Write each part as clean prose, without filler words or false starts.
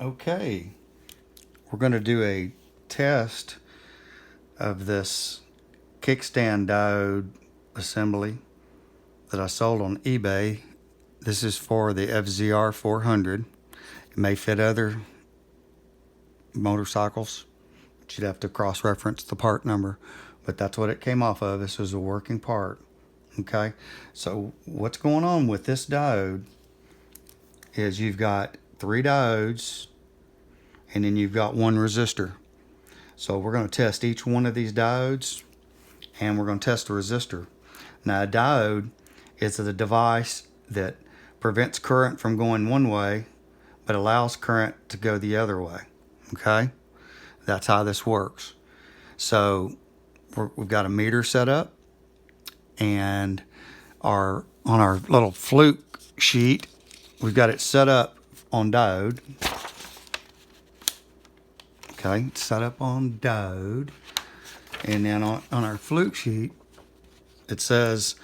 Okay, we're going to do a test of this kickstand diode assembly that I sold on eBay. This is for the FZR 400. It may fit other motorcycles, but you'd have to cross-reference the part number, but that's what it came off of. This was a working part. Okay, so what's going on with this diode is you've got 3 diodes and then you've got 1 resistor. So we're going to test each one of these diodes and we're going to test the resistor. Now, a diode is a device that prevents current from going one way but allows current to go the other way. Okay, that's how this works. So we've got a meter set up, and on our little fluke sheet we've got it set up on diode. Okay, it's set up on diode, and then on our fluke sheet it says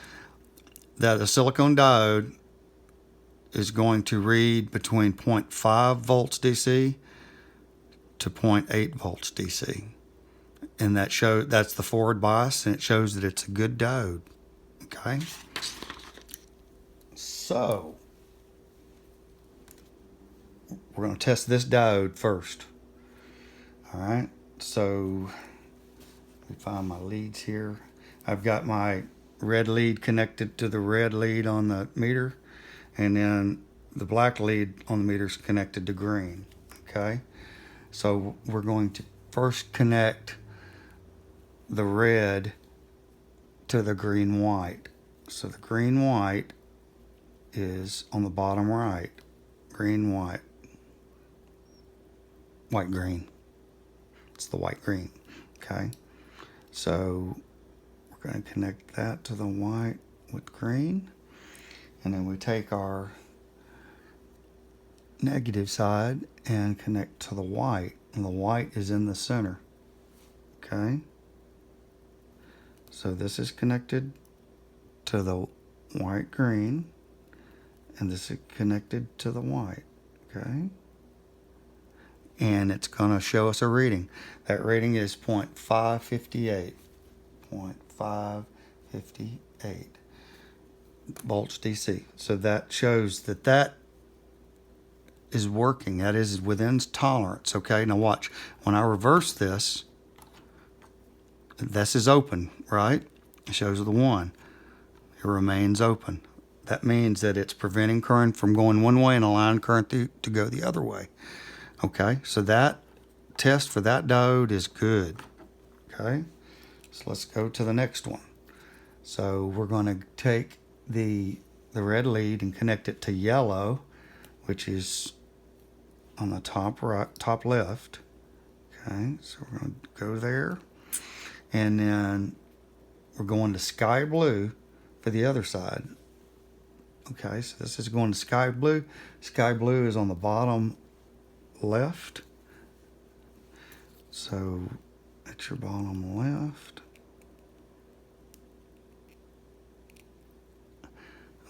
that a silicone diode is going to read between 0.5 volts DC to 0.8 volts DC, and that's the forward bias, and it shows that it's a good diode. Okay, so we're going to test this diode first. All right, so let me find my leads here. I've got my red lead connected to the red lead on the meter, and then the black lead on the meter is connected to green. Okay, so we're going to first connect the red to the green white. So the green white is on the bottom right. Green white. White green. It's the white green. Okay, so we're going to connect that to the white with green, and then we take our negative side and connect to the white, and the white is in the center. Okay, so this is connected to the white green, and this is connected to the white. Okay, and it's going to show us a reading. That reading is 0.558. 0.558 volts DC. So that shows that is working. That is within tolerance. Okay, now watch. When I reverse this is open, right? It shows the 1. It remains open. That means that it's preventing current from going one way and allowing current to go the other way. Okay, so that test for that diode is good. Okay, so let's go to the next one. So we're going to take the red lead and connect it to yellow, which is on the top left. Okay, so we're going to go there, and then we're going to sky blue for the other side. Okay, so this is going to sky blue. Sky blue is on the bottom left. So at your bottom left.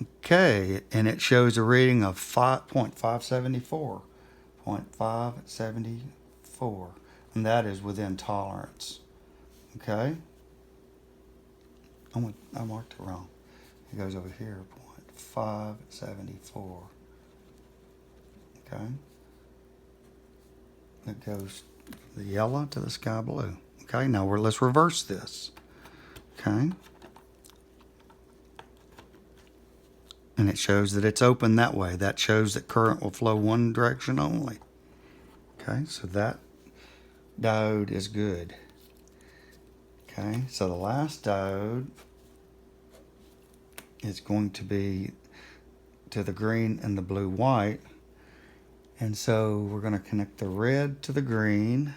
Okay, and it shows a reading of 5.574. 0.574, and that is within tolerance. Okay, I marked it wrong. It goes over here, 0.574. Okay, it goes the yellow to the sky blue. Okay, now let's reverse this. Okay, and it shows that it's open that way. That shows that current will flow one direction only. Okay, so that diode is good. Okay, so the last diode is going to be to the green and the blue white. And so we're going to connect the red to the green,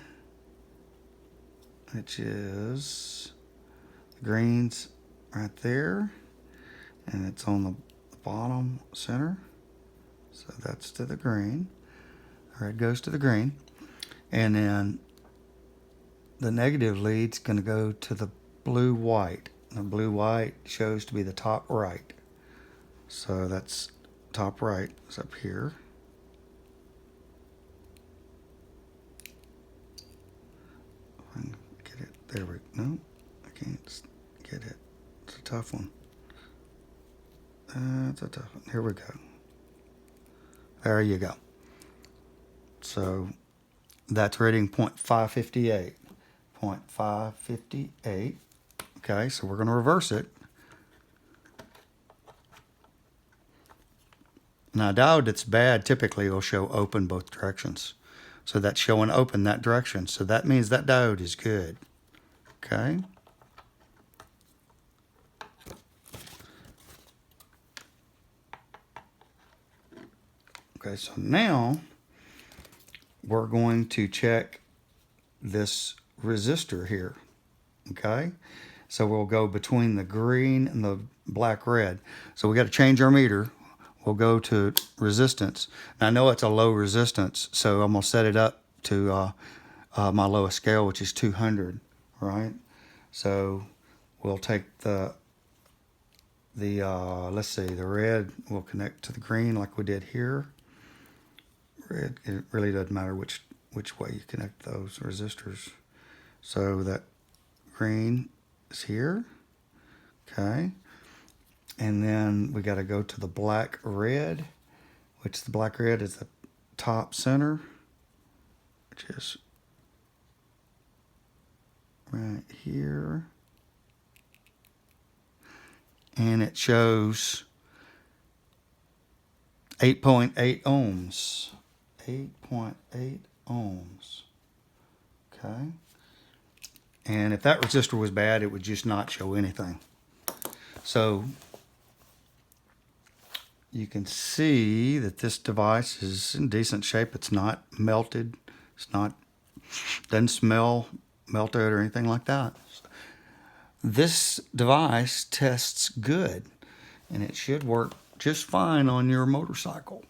which is the green's right there, and it's on the bottom center. So that's to the green. Red goes to the green, and then the negative lead's going to go to the blue white. The blue white shows to be the top right. So that's top right is up here. tough one. That's a tough one. Here we go. There you go. So that's reading 0.558. 0.558. Okay, so we're going to reverse it. Now, a diode that's bad typically will show open both directions. So that's showing open that direction. So that means that diode is good. Okay. Okay, so now we're going to check this resistor here. Okay, so we'll go between the green and the black red. So we got to change our meter. We'll go to resistance. Now, I know it's a low resistance, so I'm gonna set it up to my lowest scale, which is 200. Right. So we'll take the let's see, the red will connect to the green like we did here. Red, it really doesn't matter which way you connect those resistors. So that green is here. Okay. And then we got to go to the black red, which the black red is the top center, which is right here. And it shows 8.8 ohms. 8.8 ohms. Okay. And if that resistor was bad, it would just not show anything. So you can see that this device is in decent shape. It's not melted. Doesn't smell melted or anything like that. This device tests good, and it should work just fine on your motorcycle.